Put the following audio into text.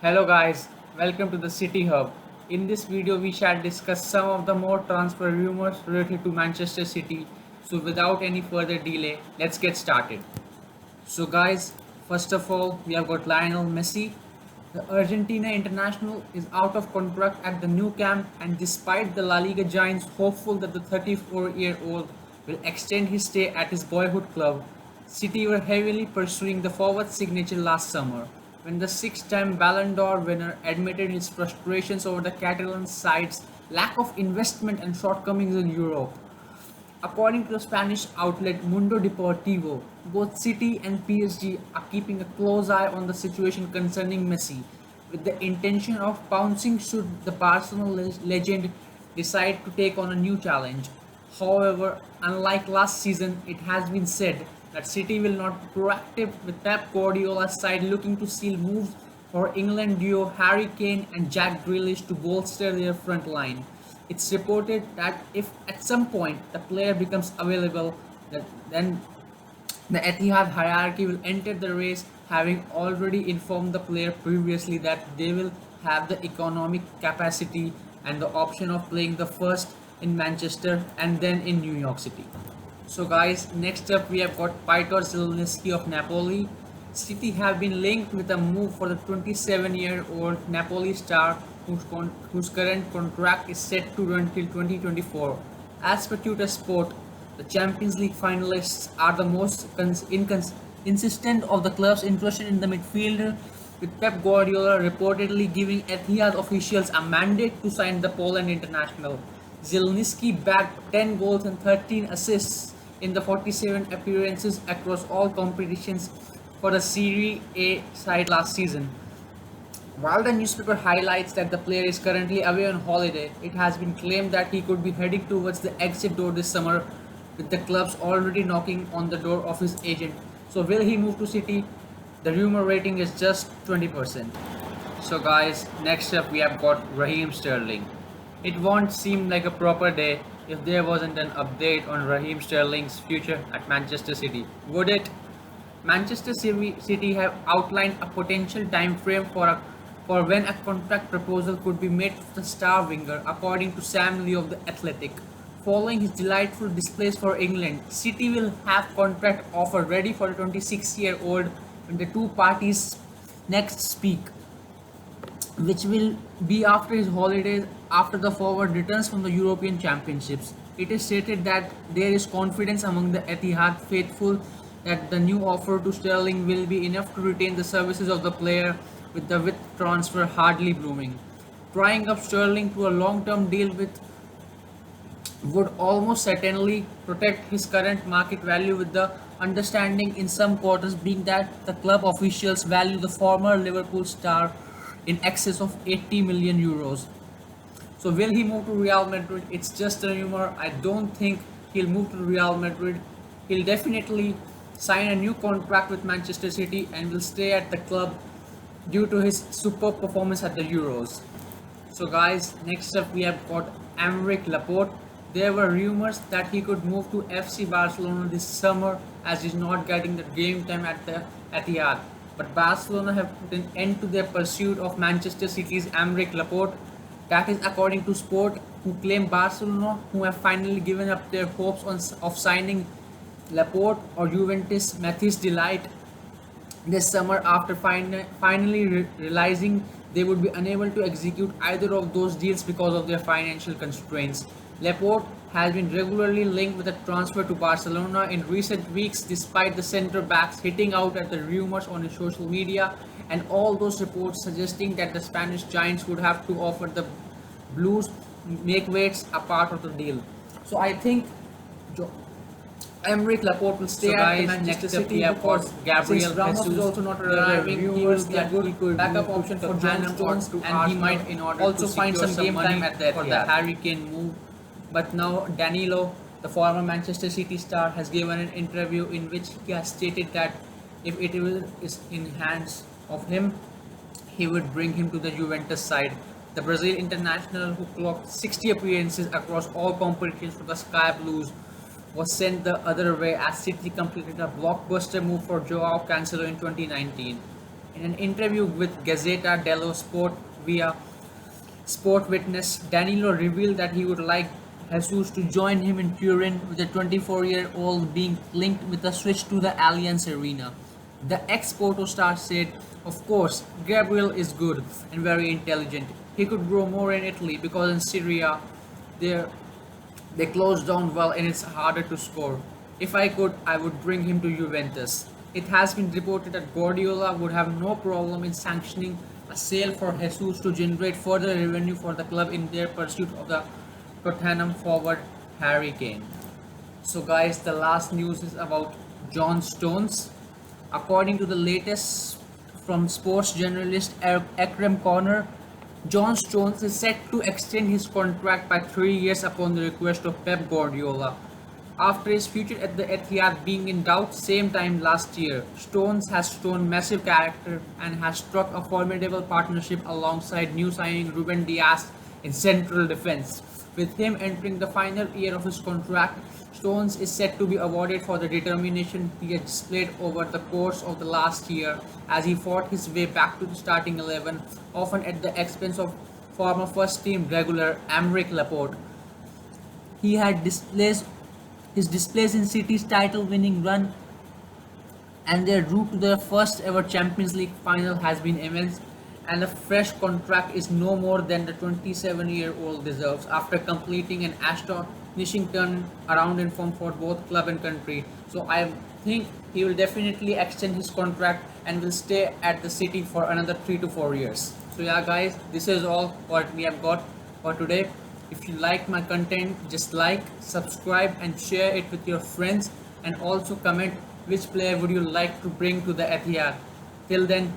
Hello guys, welcome to the City Hub. In this video we shall discuss some of the more transfer rumors related to Manchester City. So without any further delay, let's get started. So guys, first of all, we have got Lionel Messi. The Argentina international is out of contract at the new camp, and despite the La Liga giants hopeful that the 34-year-old will extend his stay at his boyhood club, City were heavily pursuing the forward signature last summer, when the six-time Ballon d'Or winner admitted his frustrations over the Catalan side's lack of investment and shortcomings in Europe. According to the Spanish outlet Mundo Deportivo, both City and PSG are keeping a close eye on the situation concerning Messi, with the intention of pouncing should the Barcelona legend decide to take on a new challenge. However, unlike last season, it has been said that City will not be proactive, with Pep Guardiola's side looking to seal moves for England duo Harry Kane and Jack Grealish to bolster their front line. It's reported that if at some point the player becomes available, then the Etihad hierarchy will enter the race, having already informed the player previously that they will have the economic capacity and the option of playing the first in Manchester and then in New York City. So guys, next up we have got Piotr Zielinski of Napoli. City have been linked with a move for the 27-year-old Napoli star whose current contract is set to run till 2024. As per Tuttosport, the Champions League finalists are the most insistent of the clubs interested in the midfielder, with Pep Guardiola reportedly giving Etihad officials a mandate to sign the Poland international. Zielinski bagged 10 goals and 13 assists in the 47 appearances across all competitions for the Serie A side last season. While the newspaper highlights that the player is currently away on holiday, it has been claimed that he could be heading towards the exit door this summer, with the clubs already knocking on the door of his agent. So will he move to City? The rumor rating is just 20%. So guys, next up we have got Raheem Sterling. It won't seem like a proper day if there wasn't an update on Raheem Sterling's future at Manchester City, would it? Manchester City have outlined a potential time frame for when a contract proposal could be made to the star winger, according to Sam Lee of The Athletic. Following his delightful displays for England, City will have contract offer ready for the 26-year-old when the two parties next speak, which will be after his holidays after the forward returns from the European Championships. It is stated that there is confidence among the Etihad faithful that the new offer to Sterling will be enough to retain the services of the player, with the width transfer hardly blooming. Trying up Sterling to a long-term deal with would almost certainly protect his current market value, with the understanding in some quarters being that the club officials value the former Liverpool star in excess of 80 million euros. So will he move to Real Madrid? It's just a rumor. I don't think he'll move to Real Madrid. He'll definitely sign a new contract with Manchester City and will stay at the club due to his superb performance at the Euros. So guys, next up we have got Aymeric Laporte. There were rumors that he could move to FC Barcelona this summer as he's not getting the game time at the Etihad. But Barcelona have put an end to their pursuit of Manchester City's Aymeric Laporte. That is according to Sport, who claim Barcelona, who have finally given up their hopes of signing Laporte or Juventus Mathis Delight this summer after finally realizing they would be unable to execute either of those deals because of their financial constraints. Laporte has been regularly linked with a transfer to Barcelona in recent weeks, despite the centre backs hitting out at the rumors on his social media and all those reports suggesting that the Spanish giants would have to offer the Blues make weights a part of the deal. So I think Aymeric Laporte will stay at the Manchester City because Gabriel Ramos is also not arriving. He will be a good backup option for John Stones, and he might also find some game time at the for the Harry Kane move. But now Danilo, the former Manchester City star, has given an interview in which he has stated that if it is in hands of him, he would bring him to the Juventus side. The Brazil international, who clocked 60 appearances across all competitions for the Sky Blues, was sent the other way as City completed a blockbuster move for Joao Cancelo in 2019. In an interview with Gazzetta dello Sport via Sport Witness, Danilo revealed that he would like Jesus to join him in Turin, with the 24-year-old being linked with a switch to the Allianz Arena. The ex-Porto star said, "Of course, Gabriel is good and very intelligent. He could grow more in Italy because in Syria they they close down well and it's harder to score. If I could, I would bring him to Juventus." It has been reported that Guardiola would have no problem in sanctioning a sale for Jesus to generate further revenue for the club in their pursuit of the Tottenham forward Harry Kane. So guys, the last news is about John Stones. According to the latest from sports journalist Ekrem Corner, John Stones is set to extend his contract by 3 years upon the request of Pep Guardiola. After his future at the Etihad being in doubt same time last year, Stones has shown massive character and has struck a formidable partnership alongside new signing Ruben Dias in central defense. With him entering the final year of his contract, Stones is set to be awarded for the determination he has displayed over the course of the last year as he fought his way back to the starting 11, often at the expense of former first team regular Aymeric Laporte. He had his displays in City's title winning run and their route to their first ever Champions League final has been immense, and a fresh contract is no more than the 27-year-old deserves after completing an astonishing turn around in form for both club and country. So I think he will definitely extend his contract and will stay at the City for another 3 to 4 years. So yeah guys, this is all what we have got for today. If you like my content, just like, subscribe and share it with your friends, and also comment which player would you like to bring to the Etihad. Till then,